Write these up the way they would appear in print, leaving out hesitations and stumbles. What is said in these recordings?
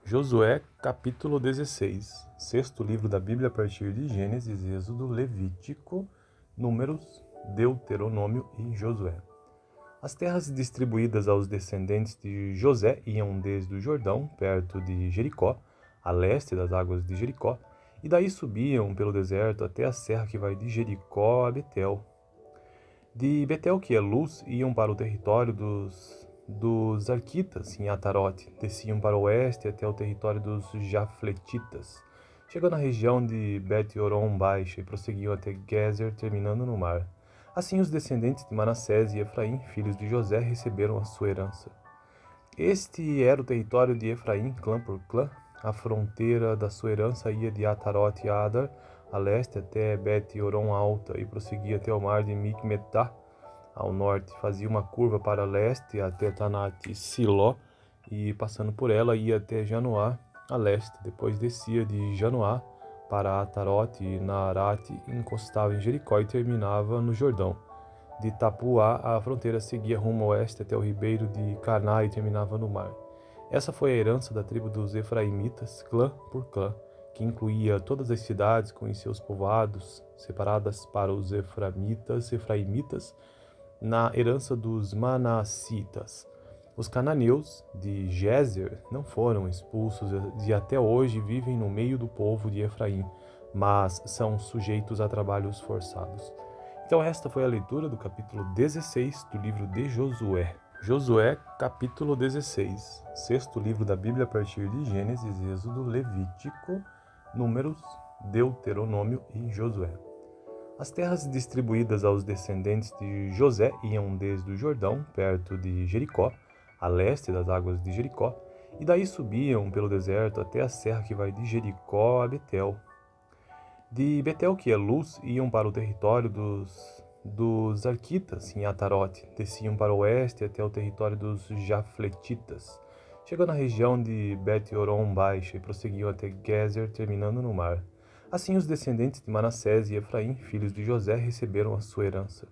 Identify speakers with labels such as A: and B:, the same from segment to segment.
A: Josué, capítulo 16, sexto livro da Bíblia a partir de Gênesis, Êxodo, Levítico, Números, Deuteronômio e Josué. As terras distribuídas aos descendentes de José iam desde o Jordão, perto de Jericó, a leste das águas de Jericó, e daí subiam pelo deserto até a serra que vai de Jericó a Betel. De Betel, que é Luz, iam para o território dos Arquitas, em Atarote, desciam para o oeste até o território dos Jafletitas, chegando à região de Bet-Horon Baixa e prosseguiam até Gezer, terminando no mar. Assim os descendentes de Manassés e Efraim, filhos de José, receberam a sua herança. Este era o território de Efraim, clã por clã. A fronteira da sua herança ia de Atarote a Adar, a leste até Bet-Horon Alta, e prosseguia até o mar de Micmetá, ao norte. Fazia uma curva para leste até Tanat Siló, e passando por ela ia até Janoá, a leste. Depois descia de Janoá para Atarote e Naarate, encostava em Jericó e terminava no Jordão. De Tapuá, a fronteira seguia rumo ao oeste até o ribeiro de Caná e terminava no mar. Essa foi a herança da tribo dos Efraimitas, clã por clã, que incluía todas as cidades com os seus povoados, separadas para os Efraimitas, na herança dos Manassitas. Os cananeus de Gezer não foram expulsos e até hoje vivem no meio do povo de Efraim, mas são sujeitos a trabalhos forçados. Então esta foi a leitura do capítulo 16 do livro de Josué. Josué, capítulo 16, sexto livro da Bíblia a partir de Gênesis, Êxodo, Levítico, Números, Deuteronômio e Josué. As terras distribuídas aos descendentes de José iam desde o Jordão, perto de Jericó, a leste das águas de Jericó, e daí subiam pelo deserto até a serra que vai de Jericó a Betel. De Betel, que é Luz, iam para o território dos Arquitas, em Atarote, desciam para o oeste até o território dos Jafletitas, chegando à região de Bet-Horon Baixa e prosseguiam até Gezer, terminando no mar. Assim os descendentes de Manassés e Efraim, filhos de José, receberam a sua herança.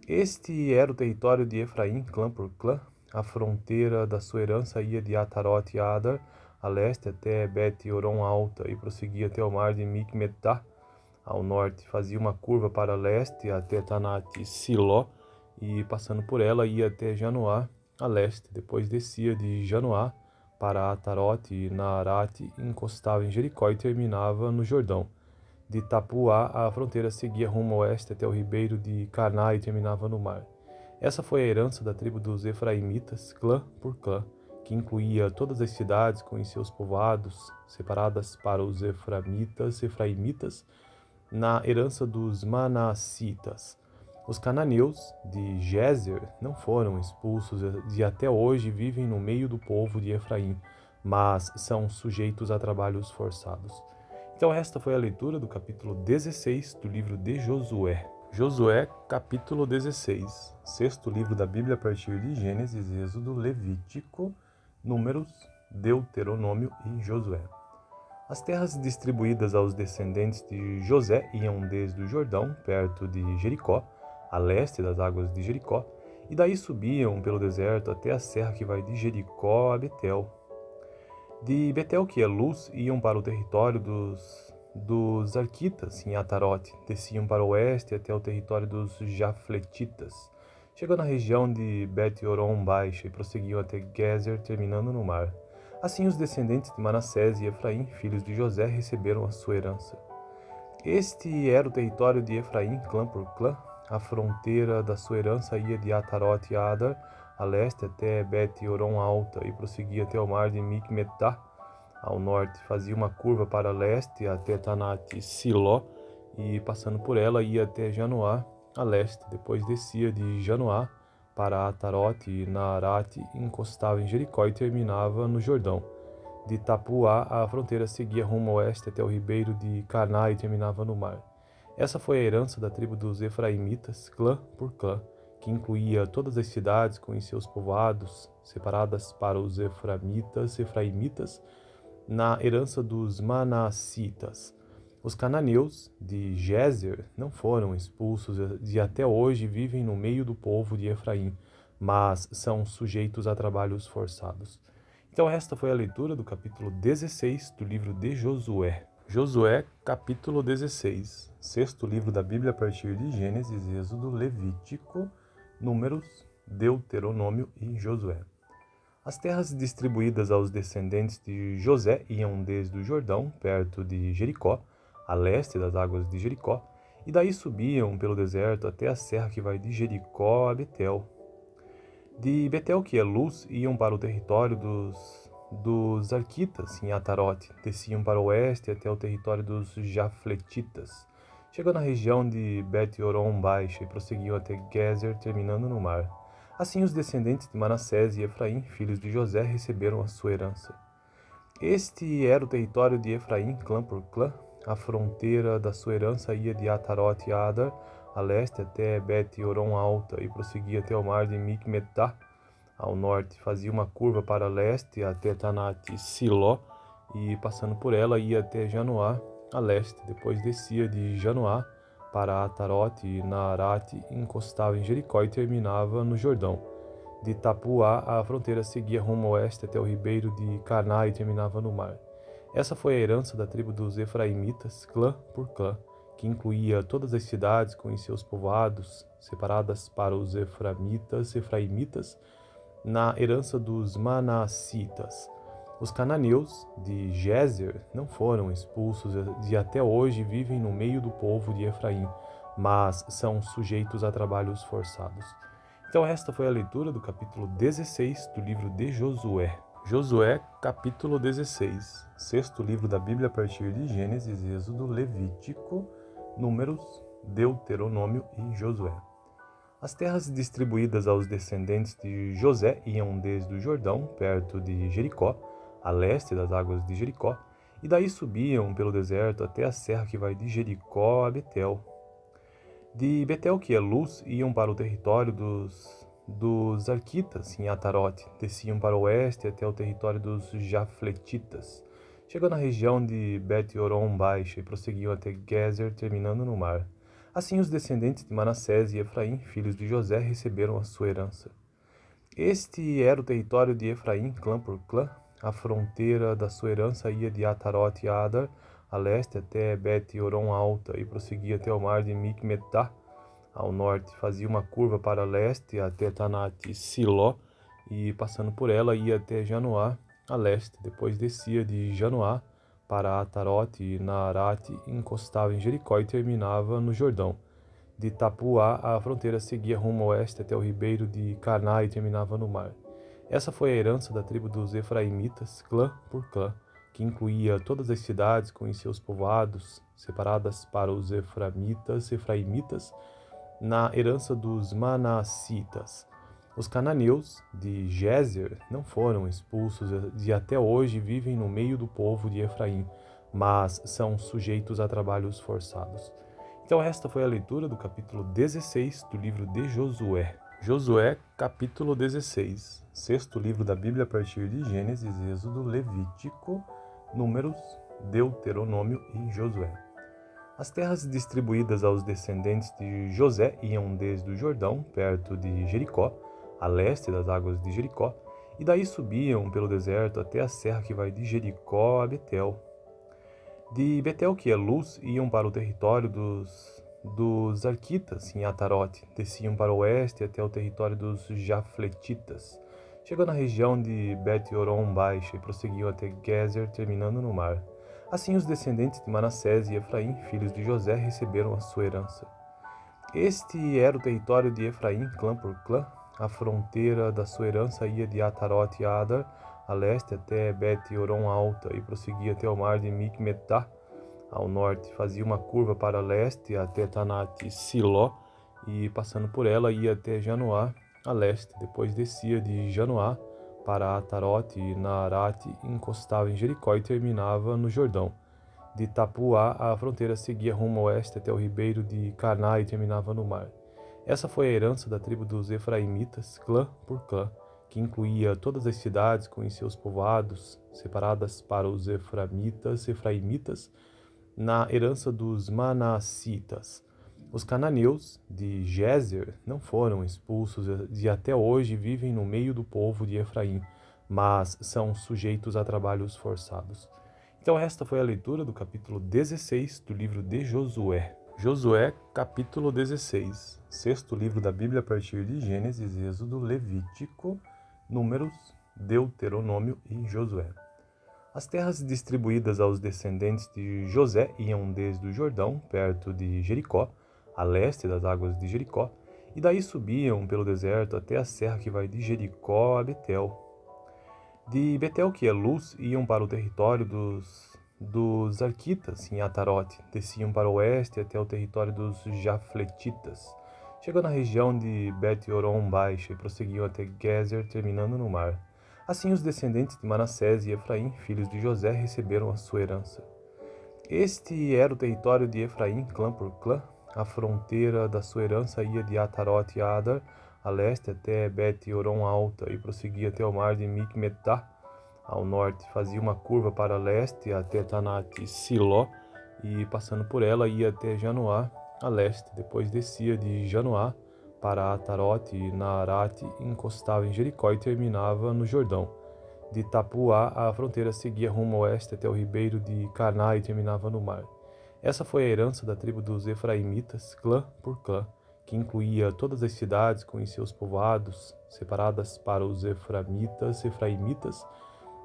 A: Este era o território de Efraim, clã por clã. A fronteira da sua herança ia de Atarote a Adar, a leste até Bet-Horon Alta, e prosseguia até o mar de Micmetá, ao norte. Fazia uma curva para leste até Tanat Siló, e passando por ela ia até Janoá, a leste. Depois descia de Janoá para Atarote e Naarate, encostava em Jericó e terminava no Jordão. De Tapuá, a fronteira seguia rumo ao oeste até o ribeiro de Caná e terminava no mar. Essa foi a herança da tribo dos Efraimitas, clã por clã, que incluía todas as cidades com os seus povoados, separadas para os Efraimitas, na herança dos Manassitas. Os cananeus de Gezer não foram expulsos e até hoje vivem no meio do povo de Efraim, mas são sujeitos a trabalhos forçados. Então esta foi a leitura do capítulo 16 do livro de Josué. Josué, capítulo 16, sexto livro da Bíblia a partir de Gênesis, Êxodo, Levítico, Números, Deuteronômio e Josué. As terras distribuídas aos descendentes de José iam desde o Jordão, perto de Jericó, a leste das águas de Jericó, e daí subiam pelo deserto até a serra que vai de Jericó a Betel. De Betel, que é Luz, iam para o território dos Arquitas, em Atarote, desciam para o oeste até o território dos Jafletitas, chegando à região de Bet-Horon Baixa e prosseguiam até Gezer, terminando no mar. Assim os descendentes de Manassés e Efraim, filhos de José, receberam a sua herança. Este era o território de Efraim, clã por clã. A fronteira da sua herança ia de Atarote a Adar, a leste até Bet-Horon Alta, e prosseguia até o mar de Micmetá, ao norte. Fazia uma curva para leste até Tanat Siló, e passando por ela ia até Janoá, a leste. Depois descia de Janoá para Atarote e Naarate, encostava em Jericó e terminava no Jordão. De Tapuá, a fronteira seguia rumo ao oeste até o ribeiro de Caná e terminava no mar. Essa foi a herança da tribo dos Efraimitas, clã por clã, que incluía todas as cidades com os seus povoados, separadas para os Efraimitas, na herança dos Manassitas. Os cananeus de Gezer não foram expulsos e até hoje vivem no meio do povo de Efraim, mas são sujeitos a trabalhos forçados. Então esta foi a leitura do capítulo 16 do livro de Josué. Josué, capítulo 16, sexto livro da Bíblia a partir de Gênesis, Êxodo, Levítico, Números, Deuteronômio e Josué. As terras distribuídas aos descendentes de José iam desde o Jordão, perto de Jericó, a leste das águas de Jericó, e daí subiam pelo deserto até a serra que vai de Jericó a Betel. De Betel, que é Luz, iam para o território dos Arquitas, em Atarote, desciam para o oeste até o território dos Jafletitas, chegando à região de Bet-Horon Baixa e prosseguiam até Gezer, terminando no mar. Assim os descendentes de Manassés e Efraim, filhos de José, receberam a sua herança. Este era o território de Efraim, clã por clã. A fronteira da sua herança ia de Atarote a Adar, a leste até Bet-Horon Alta, e prosseguia até o mar de Micmetá, ao norte. Fazia uma curva para leste até Tanate Siló, e passando por ela ia até Janoá, a leste. Depois descia de Janoá para Atarote e Naarate, encostava em Jericó e terminava no Jordão. De Tapuá, a fronteira seguia rumo ao oeste até o ribeiro de Caná e terminava no mar. Essa foi a herança da tribo dos Efraimitas, clã por clã, que incluía todas as cidades com os seus povoados, separadas para os Efraimitas, na herança dos Manassitas. Os cananeus de Gezer não foram expulsos e até hoje vivem no meio do povo de Efraim, mas são sujeitos a trabalhos forçados. Então esta foi a leitura do capítulo 16 do livro de Josué. Josué, capítulo 16, sexto livro da Bíblia a partir de Gênesis, Êxodo, Levítico, Números, Deuteronômio e Josué. As terras distribuídas aos descendentes de José iam desde o Jordão, perto de Jericó, a leste das águas de Jericó, e daí subiam pelo deserto até a serra que vai de Jericó a Betel. De Betel, que é Luz, iam para o território dos Arquitas, em Atarote, desciam para o oeste até o território dos Jafletitas, chegando à região de Bet-Horon Baixa e prosseguiam até Gezer, terminando no mar. Assim os descendentes de Manassés e Efraim, filhos de José, receberam a sua herança. Este era o território de Efraim, clã por clã. A fronteira da sua herança ia de Atarote a Adar, a leste até Bet-Horon Alta, e prosseguia até o mar de Micmetá, ao norte. Fazia uma curva para leste até Tanate Siló, e passando por ela ia até Janoá, a leste. Depois descia de Janoá para Atarote e Naarate, encostava em Jericó e terminava no Jordão. De Tapuá, a fronteira seguia rumo ao oeste até o ribeiro de Caná e terminava no mar. Essa foi a herança da tribo dos Efraimitas, clã por clã, que incluía todas as cidades com os seus povoados, separadas para os Efraimitas, na herança dos Manassitas. Os cananeus de Gezer não foram expulsos e até hoje vivem no meio do povo de Efraim, mas são sujeitos a trabalhos forçados. Então esta foi a leitura do capítulo 16 do livro de Josué. Josué, capítulo 16, sexto livro da Bíblia a partir de Gênesis, Êxodo, Levítico, Números, Deuteronômio e Josué. As terras distribuídas aos descendentes de José iam desde o Jordão, perto de Jericó, a leste das águas de Jericó, e daí subiam pelo deserto até a serra que vai de Jericó a Betel. De Betel, que é Luz, iam para o território dos Arquitas, em Atarote, desciam para o oeste até o território dos Jafletitas, chegando à região de Bet-Horon Baixa e prosseguiam até Gezer, terminando no mar. Assim os descendentes de Manassés e Efraim, filhos de José, receberam a sua herança. Este era o território de Efraim, clã por clã. A fronteira da sua herança ia de Atarote a Adar, a leste até Bet-Horon Alta, e prosseguia até o mar de Micmetá, ao norte. Fazia uma curva para leste até Tanate Siló, e passando por ela ia até Janoá, a leste. Depois descia de Janoá para Atarote e Naarate, encostava em Jericó e terminava no Jordão. De Tapuá, a fronteira seguia rumo ao oeste até o ribeiro de Caná e terminava no mar. Essa foi a herança da tribo dos Efraimitas, clã por clã, que incluía todas as cidades com os seus povoados, separadas para os Efraimitas, na herança dos Manassitas. Os cananeus de Gezer não foram expulsos e até hoje vivem no meio do povo de Efraim, mas são sujeitos a trabalhos forçados. Então esta foi a leitura do capítulo 16 do livro de Josué. Josué, capítulo 16, sexto livro da Bíblia a partir de Gênesis, Êxodo, Levítico, Números, Deuteronômio e Josué. As terras distribuídas aos descendentes de José iam desde o Jordão, perto de Jericó, a leste das águas de Jericó, e daí subiam pelo deserto até a serra que vai de Jericó a Betel. De Betel, que é Luz, iam para o território dos Arquitas, em Atarote, desciam para o oeste até o território dos Jafletitas, chegando à região de Bet-Horon Baixa e prosseguiam até Gezer, terminando no mar. Assim os descendentes de Manassés e Efraim, filhos de José, receberam a sua herança. Este era o território de Efraim, clã por clã. A fronteira da sua herança ia de Atarote a Adar, a leste até Bet-Horon Alta, e prosseguia até o mar de Micmetá, ao norte. Fazia uma curva para leste até Tanate Siló, e passando por ela ia até Janoá, a leste. Depois descia de Janoá para Atarote e Naarate, encostava em Jericó e terminava no Jordão. De Tapuá, a fronteira seguia rumo ao oeste até o ribeiro de Caná e terminava no mar. Essa foi a herança da tribo dos Efraimitas, clã por clã, que incluía todas as cidades com os seus povoados, separadas para os Efraimitas,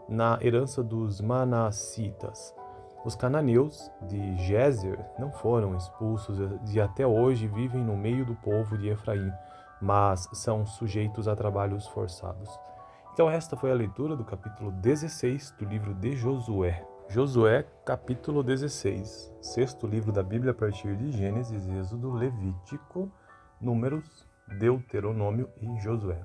A: na herança dos Manassitas. Os cananeus de Gezer não foram expulsos e até hoje vivem no meio do povo de Efraim, mas são sujeitos a trabalhos forçados. Então esta foi a leitura do capítulo 16 do livro de Josué. Josué, capítulo 16, sexto livro da Bíblia a partir de Gênesis, Êxodo, Levítico, Números, Deuteronômio e Josué.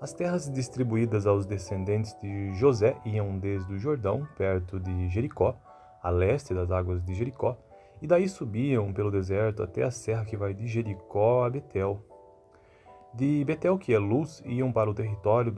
A: As terras distribuídas aos descendentes de José iam desde o Jordão, perto de Jericó, a leste das águas de Jericó, e daí subiam pelo deserto até a serra que vai de Jericó a Betel. De Betel, que é Luz, iam para o território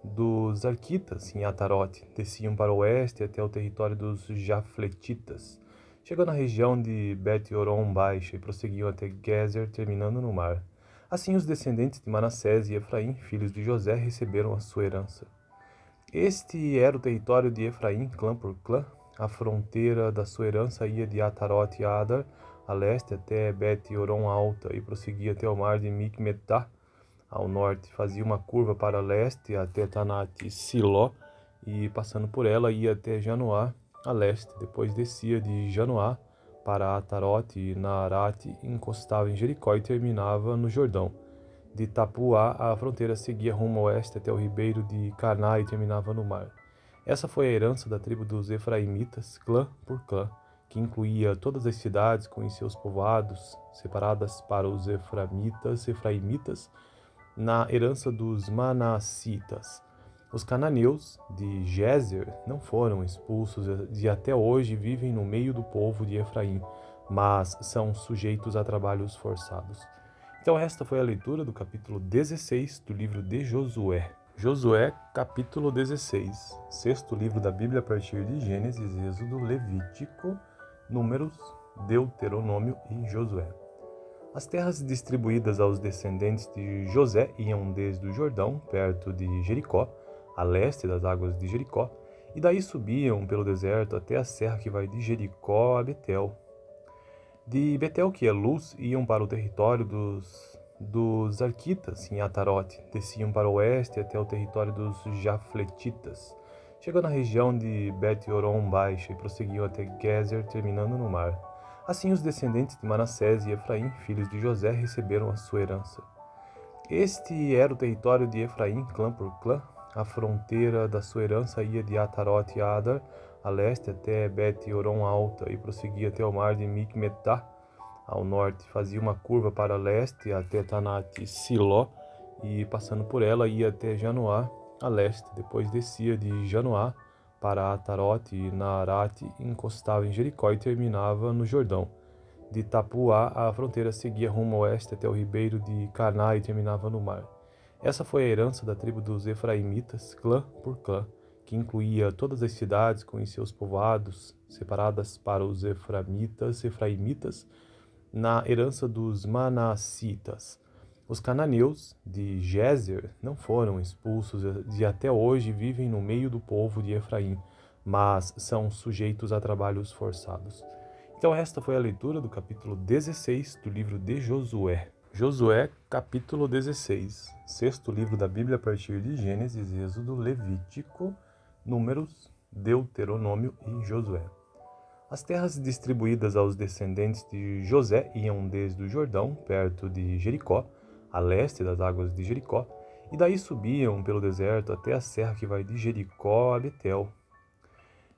A: dos Arquitas, em Atarote, desciam para o oeste até o território dos Jafletitas, chegando à região de Bet-Horon Baixa e prosseguiam até Gezer, terminando no mar. Assim os descendentes de Manassés e Efraim, filhos de José, receberam a sua herança. Este era o território de Efraim, clã por clã. A fronteira da sua herança ia de Atarote a Adar, a leste até Bet-Horon Alta, e prosseguia até o mar de Micmetá, ao norte. Fazia uma curva para leste até Tanate Siló, e passando por ela ia até Janoá, a leste. Depois descia de Janoá para Atarote e Naarate, encostava em Jericó e terminava no Jordão. De Tapuá, a fronteira seguia rumo ao oeste até o ribeiro de Caná e terminava no mar. Essa foi a herança da tribo dos Efraimitas, clã por clã, que incluía todas as cidades com os seus povoados, separadas para os Efraimitas, na herança dos Manassitas. Os cananeus de Gezer não foram expulsos e até hoje vivem no meio do povo de Efraim, mas são sujeitos a trabalhos forçados. Então esta foi a leitura do capítulo 16 do livro de Josué. Josué, capítulo 16, sexto livro da Bíblia a partir de Gênesis, Êxodo, Levítico, Números, Deuteronômio e Josué. As terras distribuídas aos descendentes de José iam desde o Jordão, perto de Jericó, a leste das águas de Jericó, e daí subiam pelo deserto até a serra que vai de Jericó a Betel. De Betel, que é Luz, iam para o território dos Arquitas, em Atarote, desciam para o oeste até o território dos Jafletitas, chegando à região de Bet-Horon Baixa e prosseguiam até Gezer, terminando no mar. Assim os descendentes de Manassés e Efraim, filhos de José, receberam a sua herança. Este era o território de Efraim, clã por clã. A fronteira da sua herança ia de Atarote a Adar, a leste até Bet-Horon Alta, e prosseguia até o mar de Micmetá, ao norte. Fazia uma curva para leste até Tanate Siló, e passando por ela ia até Janoá, a leste. Depois descia de Janoá para Atarote e Naarate, encostava em Jericó e terminava no Jordão. De Tapuá, a fronteira seguia rumo ao oeste até o ribeiro de Caná e terminava no mar. Essa foi a herança da tribo dos Efraimitas, clã por clã, que incluía todas as cidades com os seus povoados, separadas para os Efraimitas, na herança dos Manassitas. Os cananeus de Gézer não foram expulsos e até hoje vivem no meio do povo de Efraim, mas são sujeitos a trabalhos forçados. Então esta foi a leitura do capítulo 16 do livro de Josué. Josué, capítulo 16, sexto livro da Bíblia a partir de Gênesis, Êxodo, Levítico, Números, Deuteronômio e Josué. As terras distribuídas aos descendentes de José iam desde o Jordão, perto de Jericó, a leste das águas de Jericó, e daí subiam pelo deserto até a serra que vai de Jericó a Betel.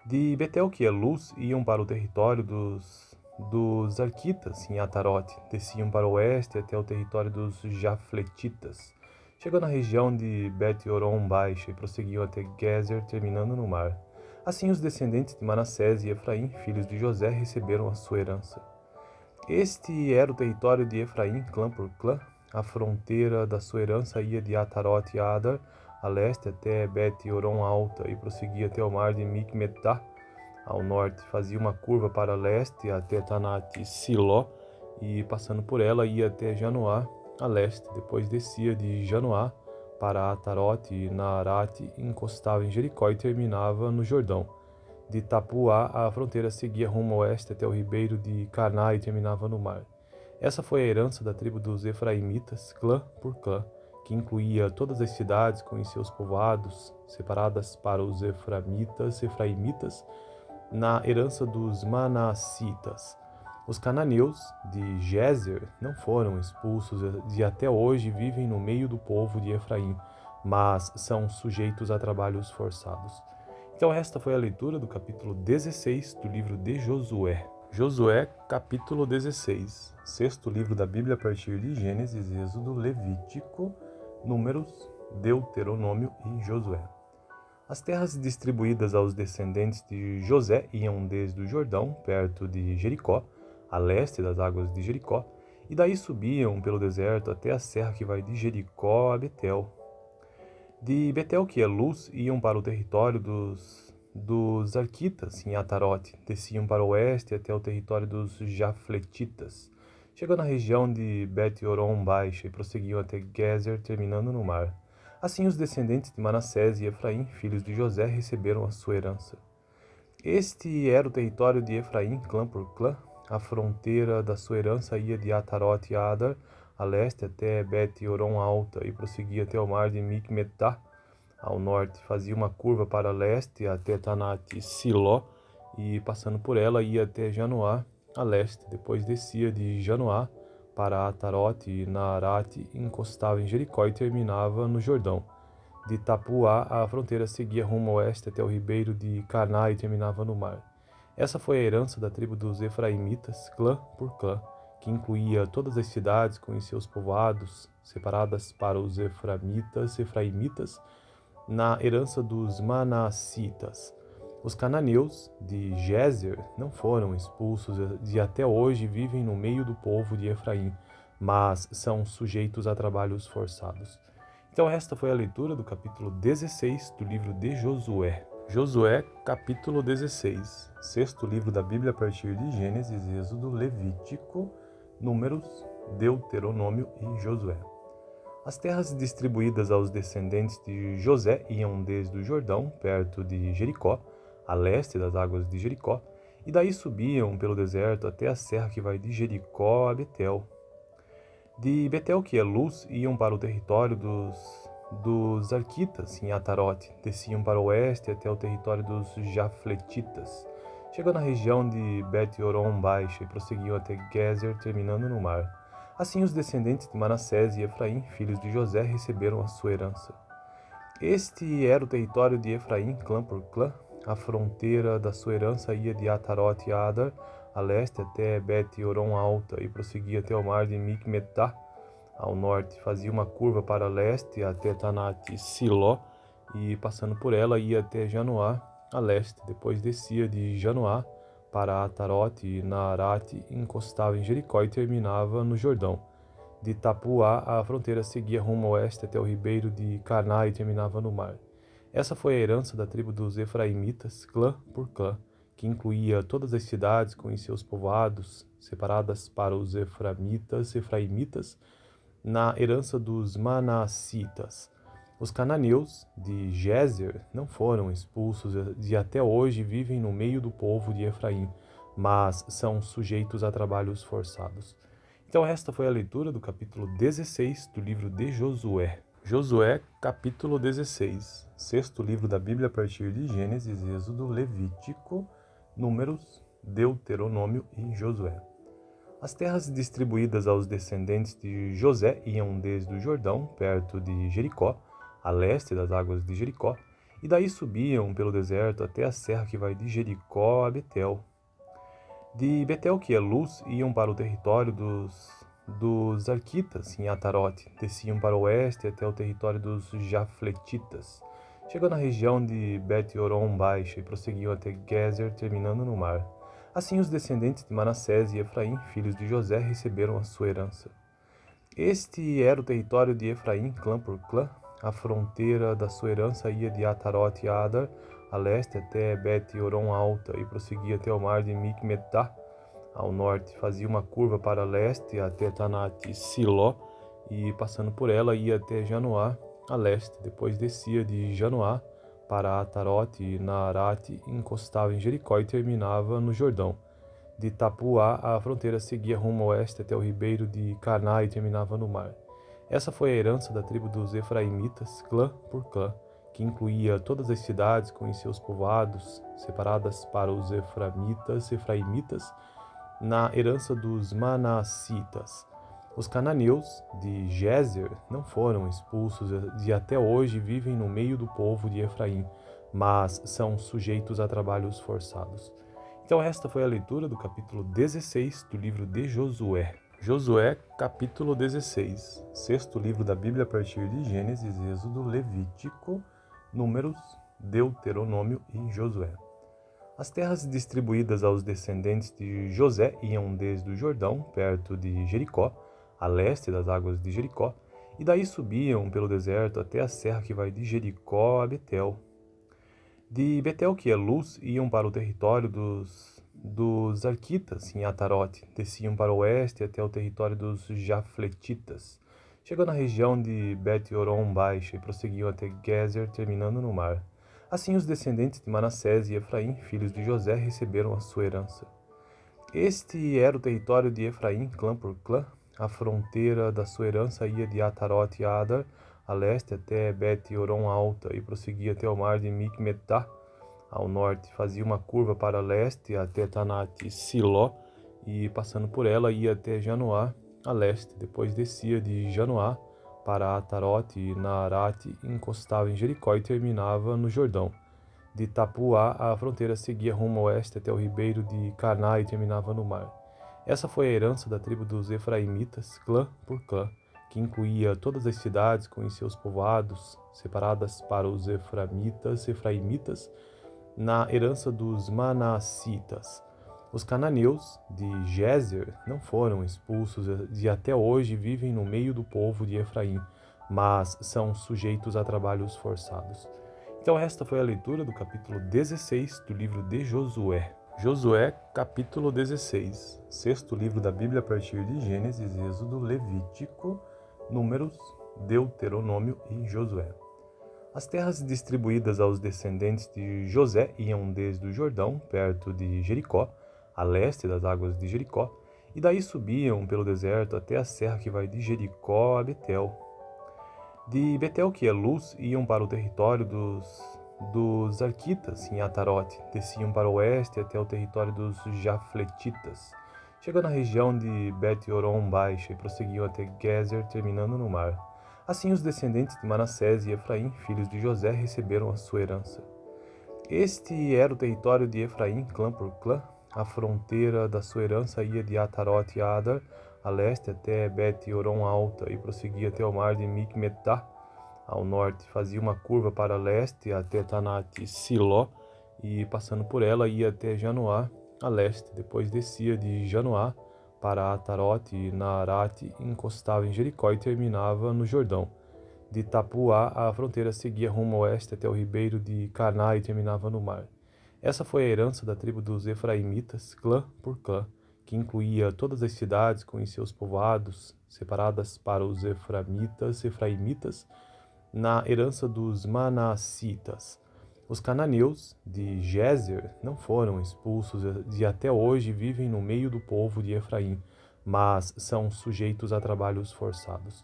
A: De Betel, que é Luz, iam para o território dos Arquitas, em Atarote, desciam para o oeste até o território dos Jafletitas, chegando à região de Bet-Horon Baixa e prosseguiam até Gezer, terminando no mar. Assim os descendentes de Manassés e Efraim, filhos de José, receberam a sua herança. Este era o território de Efraim, clã por clã. A fronteira da sua herança ia de Atarote a Adar, a leste até Bet-Horon Alta, e prosseguia até o mar de Micmetá, ao norte. Fazia uma curva para leste até Tanate Siló, e passando por ela ia até Janoá, a leste. Depois descia de Janoá para Atarote e Naarate, encostava em Jericó e terminava no Jordão. De Tapuá, a fronteira seguia rumo ao oeste até o ribeiro de Caná e terminava no mar. Essa foi a herança da tribo dos Efraimitas, clã por clã, que incluía todas as cidades com os seus povoados, separadas para os Efraimitas, na herança dos Manassitas. Os cananeus de Gézer não foram expulsos e até hoje vivem no meio do povo de Efraim, mas são sujeitos a trabalhos forçados. Então esta foi a leitura do capítulo 16 do livro de Josué. Josué, capítulo 16, sexto livro da Bíblia a partir de Gênesis, Êxodo, Levítico, Números, Deuteronômio e Josué. As terras distribuídas aos descendentes de José iam desde o Jordão, perto de Jericó, a leste das águas de Jericó, e daí subiam pelo deserto até a serra que vai de Jericó a Betel. De Betel, que é Luz, iam para o território dos Arquitas, em Atarote, desciam para o oeste até o território dos Jafletitas, chegando à região de Bet-Horon Baixa e prosseguiam até Gezer, terminando no mar. Assim os descendentes de Manassés e Efraim, filhos de José, receberam a sua herança. Este era o território de Efraim, clã por clã. A fronteira da sua herança ia de Atarote a Adar, a leste até Bet-Horon Alta, e prosseguia até o mar de Micmetá, ao norte. Fazia uma curva para leste até Tanate Siló, e passando por ela ia até Janoá, a leste. Depois descia de Janoá para Atarote e Naarate, encostava em Jericó e terminava no Jordão. De Tapuá, a fronteira seguia rumo ao oeste até o ribeiro de Caná e terminava no mar. Essa foi a herança da tribo dos Efraimitas, clã por clã, que incluía todas as cidades com os seus povoados, separadas para os Efraimitas, na herança dos Manassitas. Os cananeus de Gézer não foram expulsos e até hoje vivem no meio do povo de Efraim, mas são sujeitos a trabalhos forçados. Então esta foi a leitura do capítulo 16 do livro de Josué. Josué, capítulo 16, sexto livro da Bíblia a partir de Gênesis, Êxodo, Levítico, Números, Deuteronômio e Josué. As terras distribuídas aos descendentes de José iam desde o Jordão, perto de Jericó, a leste das águas de Jericó, e daí subiam pelo deserto até a serra que vai de Jericó a Betel. De Betel, que é Luz, iam para o território dos Arquitas, em Atarote, desciam para o oeste até o território dos Jafletitas, chegando à região de Bet-Horon Baixa e prosseguiam até Gezer, terminando no mar. Assim os descendentes de Manassés e Efraim, filhos de José, receberam a sua herança. Este era o território de Efraim, clã por clã. A fronteira da sua herança ia de Atarote a Adar, a leste até Bet-Horon Alta, e prosseguia até o mar de Micmetá, ao norte. Fazia uma curva para leste até Tanate Siló, e passando por ela ia até Janoá, a leste. Depois descia de Janoá para Atarote e Naarate, encostava em Jericó e terminava no Jordão. De Tapuá, a fronteira seguia rumo ao oeste até o ribeiro de Caná e terminava no mar. Essa foi a herança da tribo dos Efraimitas, clã por clã, que incluía todas as cidades com os seus povoados, separadas para os Efraimitas, na herança dos Manassitas. Os cananeus de Gézer não foram expulsos e até hoje vivem no meio do povo de Efraim, mas são sujeitos a trabalhos forçados. Então esta foi a leitura do capítulo 16 do livro de Josué. Josué, capítulo 16, sexto livro da Bíblia a partir de Gênesis, Êxodo, Levítico, Números, Deuteronômio e Josué. As terras distribuídas aos descendentes de José iam desde o Jordão, perto de Jericó, a leste das águas de Jericó, e daí subiam pelo deserto até a serra que vai de Jericó a Betel. De Betel, que é Luz, iam para o território dos Arquitas, em Atarote, desciam para o oeste até o território dos Jafletitas, chegando à região de Bet-Horon Baixa e prosseguiam até Gezer, terminando no mar. Assim os descendentes de Manassés e Efraim, filhos de José, receberam a sua herança. Este era o território de Efraim, clã por clã. A fronteira da sua herança ia de Atarote e Adar, a leste até Bet-Horon Alta, e prosseguia até o mar de Micmetá, ao norte. Fazia uma curva para leste até Tanat e Siló, e passando por ela ia até Janoá, a leste. Depois descia de Janoá para Atarote e Naarate, encostava em Jericó e terminava no Jordão. De Tapuá, a fronteira seguia rumo oeste até o ribeiro de Caná e terminava no mar. Essa foi a herança da tribo dos Efraimitas, clã por clã, que incluía todas as cidades com seus povoados, separadas para os Efraimitas, na herança dos Manassitas. Os cananeus de Gézer não foram expulsos e até hoje vivem no meio do povo de Efraim, mas são sujeitos a trabalhos forçados. Então esta foi a leitura do capítulo 16 do livro de Josué. Josué, capítulo 16, sexto livro da Bíblia a partir de Gênesis, Êxodo, Levítico, Números, Deuteronômio e Josué. As terras distribuídas aos descendentes de José iam desde o Jordão, perto de Jericó, a leste das águas de Jericó, e daí subiam pelo deserto até a serra que vai de Jericó a Betel. De Betel, que é Luz, iam para o território dos Arquitas, em Atarote, desciam para o oeste até o território dos Jafletitas, chegando à região de Bet-Horon Baixa e prosseguiam até Gezer, terminando no mar. Assim os descendentes de Manassés e Efraim, filhos de José, receberam a sua herança. Este era o território de Efraim, clã por clã. A fronteira da sua herança ia de Atarote e Adar, a leste até Bet-Horon Alta, e prosseguia até o mar de Micmetá, ao norte. Fazia uma curva para leste até Tanat e Siló, e passando por ela ia até Janoá, a leste. Depois descia de Janoá para Atarote e Naarate, encostava em Jericó e terminava no Jordão. De Tapuá, a fronteira seguia rumo oeste até o ribeiro de Caná e terminava no mar. Essa foi a herança da tribo dos Efraimitas, clã por clã, que incluía todas as cidades com seus povoados, separadas para os Efraimitas, na herança dos Manassitas. Os cananeus de Gézer não foram expulsos e até hoje vivem no meio do povo de Efraim, mas são sujeitos a trabalhos forçados. Então esta foi a leitura do capítulo 16 do livro de Josué. Josué, capítulo 16, sexto livro da Bíblia a partir de Gênesis, Êxodo, Levítico, Números, Deuteronômio e Josué. As terras distribuídas aos descendentes de José iam desde o Jordão, perto de Jericó, a leste das águas de Jericó, e daí subiam pelo deserto até a serra que vai de Jericó a Betel. De Betel, que é Luz, iam para o território dos Arquitas, em Atarote, desciam para o oeste até o território dos Jafletitas, chegando à região de Bet-Horon Baixa e prosseguiam até Gezer, terminando no mar. Assim os descendentes de Manassés e Efraim, filhos de José, receberam a sua herança. Este era o território de Efraim, clã por clã. A fronteira da sua herança ia de Atarote e Adar, a leste até Bet-Horon Alta, e prosseguia até o mar de Micmetá, ao norte. Fazia uma curva para leste até Tanat e Siló, e passando por ela ia até Janoá, a leste. Depois descia de Janoá para Atarote e Naarate, encostava em Jericó e terminava no Jordão. De Tapuá, a fronteira seguia rumo oeste até o ribeiro de Caná e terminava no mar. Essa foi a herança da tribo dos Efraimitas, clã por clã, que incluía todas as cidades com os seus povoados, separadas para os efraimitas, na herança dos manassitas. Os cananeus de Gézer não foram expulsos e até hoje vivem no meio do povo de Efraim, mas são sujeitos a trabalhos forçados.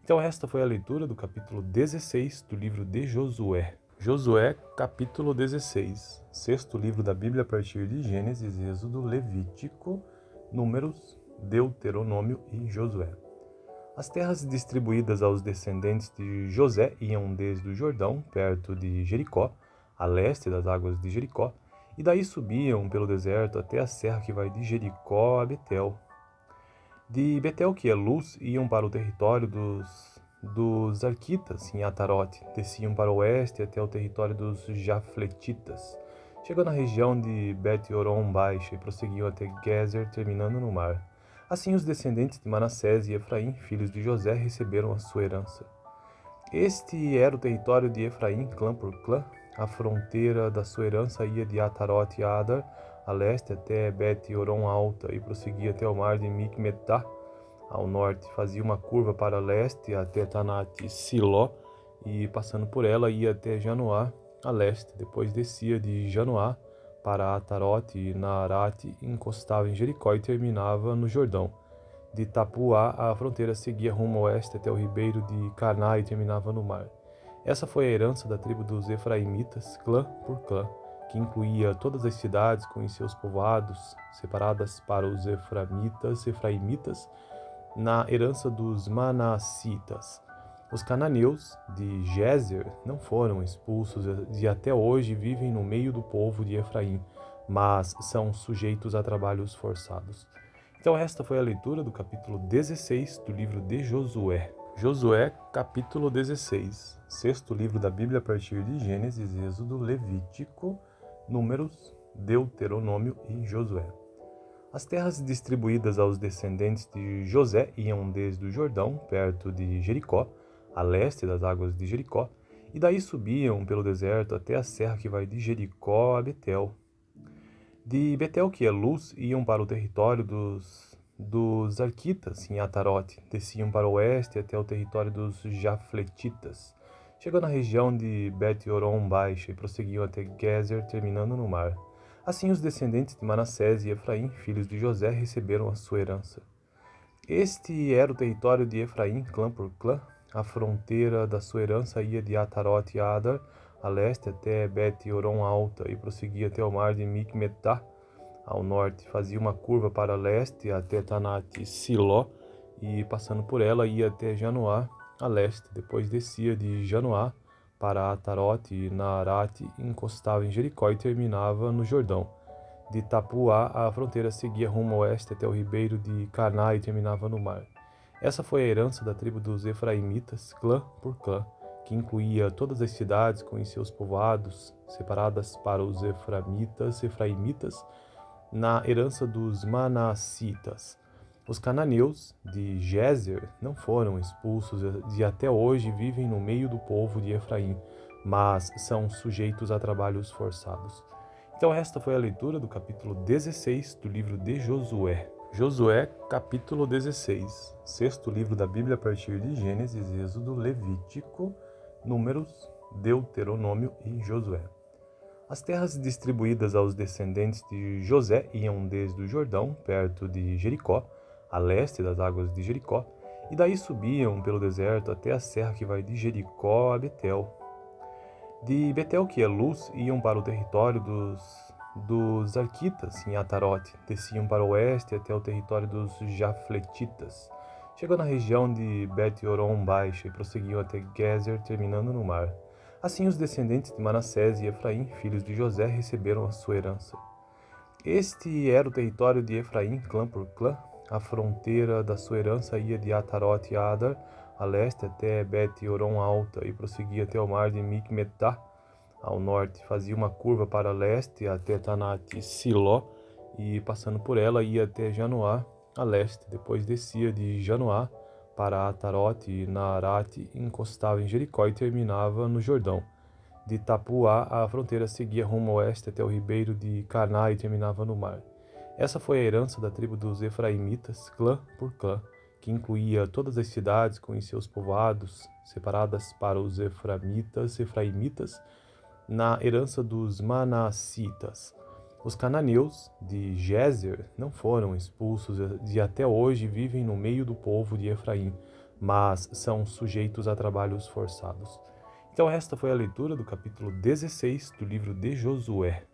A: Então esta foi a leitura do capítulo 16 do livro de Josué. Josué, capítulo 16, sexto livro da Bíblia a partir de Gênesis, Êxodo, Levítico, Números, Deuteronômio e Josué. As terras distribuídas aos descendentes de José iam desde o Jordão, perto de Jericó, a leste das águas de Jericó, e daí subiam pelo deserto até a serra que vai de Jericó a Betel. De Betel, que é Luz, iam para o território dos Arquitas, em Atarote, desciam para o oeste até o território dos Jafletitas, chegando à região de Bet-Horon Baixa e prosseguiam até Gezer, terminando no mar. Assim os descendentes de Manassés e Efraim, filhos de José, receberam a sua herança. Este era o território de Efraim, clã por clã. A fronteira da sua herança ia de Atarote a Adar, a leste até Bet-Horon Alta, e prosseguia até o mar de Micmetá, ao norte. Fazia uma curva para leste até Tanat-Siló, e passando por ela ia até Janoá, a leste. Depois descia de Janoá para Atarote e Naarate, encostava em Jericó e terminava no Jordão. De Tapuá, a fronteira seguia rumo oeste até o ribeiro de Caná e terminava no mar. Essa foi a herança da tribo dos Efraimitas, clã por clã, que incluía todas as cidades com os seus povoados, separadas para os efraimitas, na herança dos manassitas. Os cananeus de Gézer não foram expulsos e até hoje vivem no meio do povo de Efraim, mas são sujeitos a trabalhos forçados. Então esta foi a leitura do capítulo 16 do livro de Josué. Josué, capítulo 16, sexto livro da Bíblia a partir de Gênesis, Êxodo, Levítico, Números, Deuteronômio e Josué. As terras distribuídas aos descendentes de José iam desde o Jordão, perto de Jericó, a leste das águas de Jericó, e daí subiam pelo deserto até a serra que vai de Jericó a Betel. De Betel, que é Luz, iam para o território dos Arquitas, em Atarote, desciam para o oeste até o território dos Jafletitas, chegando à região de Bet-Horon Baixa e prosseguiam até Gezer, terminando no mar. Assim os descendentes de Manassés e Efraim, filhos de José, receberam a sua herança. Este era o território de Efraim, clã por clã. A fronteira da sua herança ia de Atarote a Adar, a leste até Bet-Horon Alta, e prosseguia até o mar de Micmetá, ao norte. Fazia uma curva para leste até Tanat-Siló, e passando por ela ia até Janoá, a leste. Depois descia de Janoá para Atarote e Naarate, encostava em Jericó e terminava no Jordão. De Tapuá, a fronteira seguia rumo oeste até o ribeiro de Caná e terminava no mar. Essa foi a herança da tribo dos Efraimitas, clã por clã, que incluía todas as cidades com os seus povoados, separadas para os efraimitas, na herança dos manassitas. Os cananeus de Gézer não foram expulsos e até hoje vivem no meio do povo de Efraim, mas são sujeitos a trabalhos forçados. Então esta foi a leitura do capítulo 16 do livro de Josué. Josué, capítulo 16, sexto livro da Bíblia a partir de Gênesis, Êxodo, Levítico, Números, Deuteronômio e Josué. As terras distribuídas aos descendentes de José iam desde o Jordão, perto de Jericó, a leste das águas de Jericó, e daí subiam pelo deserto até a serra que vai de Jericó a Betel. De Betel, que é Luz, iam para o território dos Arquitas, em Atarote, desciam para o oeste até o território dos Jafletitas, chegando à região de Bet-Horon Baixa e prosseguiam até Gezer, terminando no mar. Assim os descendentes de Manassés e Efraim, filhos de José, receberam a sua herança. Este era o território de Efraim, clã por clã. A fronteira da sua herança ia de Atarote a Adar, a leste até Bet-Horon Alta, e prosseguia até o mar de Micmetá, ao norte. Fazia uma curva para leste até Tanat-Siló, e passando por ela ia até Janoá, a leste. Depois descia de Janoá para Atarote e Naarate, encostava em Jericó e terminava no Jordão. De Tapuá, a fronteira seguia rumo oeste até o ribeiro de Caná e terminava no mar. Essa foi a herança da tribo dos Efraimitas, clã por clã, que incluía todas as cidades com os seus povoados, separadas para os Efraimitas, na herança dos Manassitas. Os cananeus de Gézer não foram expulsos e até hoje vivem no meio do povo de Efraim, mas são sujeitos a trabalhos forçados. Então esta foi a leitura do capítulo 16 do livro de Josué.